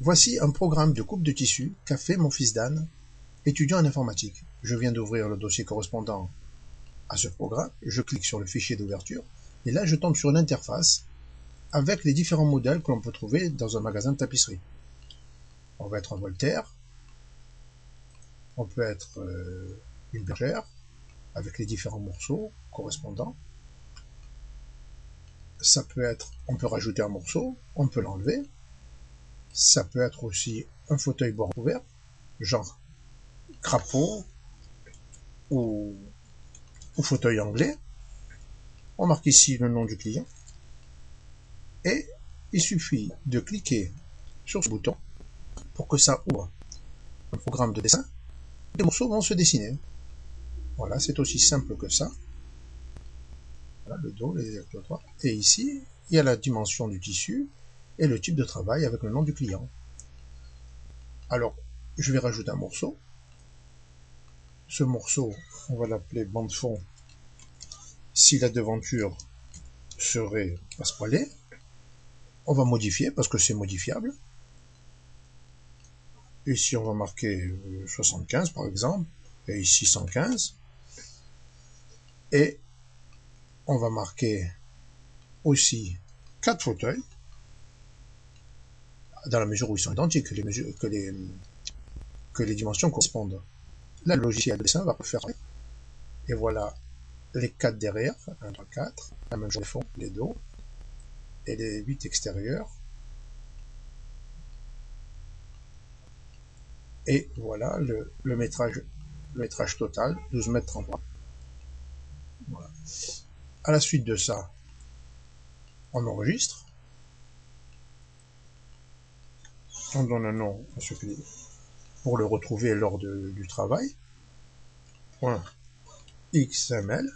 Voici un programme de coupe de tissu qu'a fait mon fils Dan, étudiant en informatique. Je viens d'ouvrir le dossier correspondant à ce programme, je clique sur le fichier d'ouverture, et là je tombe sur une interface avec les différents modèles que l'on peut trouver dans un magasin de tapisserie. On va être un Voltaire, on peut être une bergère, avec les différents morceaux correspondants. Ça peut être, on peut rajouter un morceau, on peut l'enlever. Ça peut être aussi un fauteuil bord ouvert, genre crapaud ou fauteuil anglais. On marque ici le nom du client et il suffit de cliquer sur ce bouton pour que ça ouvre un programme de dessin. Les morceaux vont se dessiner. Voilà, c'est aussi simple que ça. Voilà, le dos, les électrodes. Et ici, il y a la dimension du tissu et le type de travail avec le nom du client. Alors, je vais rajouter un morceau. Ce morceau, on va l'appeler bande fond si la devanture serait passepoilée. On va modifier parce que c'est modifiable. Ici, on va marquer 75 par exemple, et ici 115. Et on va marquer aussi 4 fauteuils, dans la mesure où ils sont identiques, que les dimensions correspondent. Là, le logiciel de dessin va faire. Et voilà les 4 derrière, 1, 3, 4, la même chose fond, les dos, et les 8 extérieurs. Et voilà le métrage total, 12 mètres 33. Voilà. À la suite de ça, on enregistre. On donne un nom à ce clip pour le retrouver lors du travail. .xml.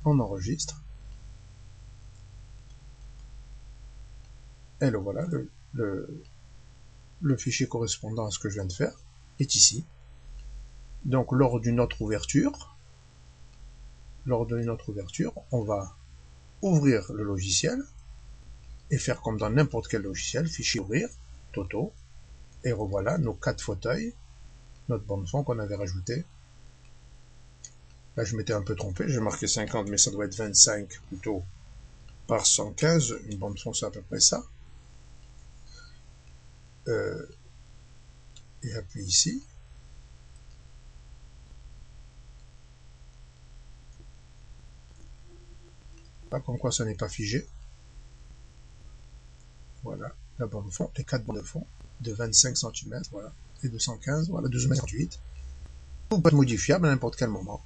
On enregistre. Et le voilà, le fichier correspondant à ce que je viens de faire est ici. Donc lors d'une autre ouverture, on va ouvrir le logiciel et faire comme dans n'importe quel logiciel, fichier ouvrir, Toto, et revoilà nos 4 fauteuils, notre bande fond qu'on avait rajouté. Là je m'étais un peu trompé, j'ai marqué 50 mais ça doit être 25 plutôt par 115, une bande fond c'est à peu près ça. Et appuie ici. Là, comme quoi ça n'est pas figé. Voilà, la bande de fond, les 4 bandes de fond de 25 cm, voilà, et 215, voilà, 12 m 38. Tout peut être modifiable à n'importe quel moment.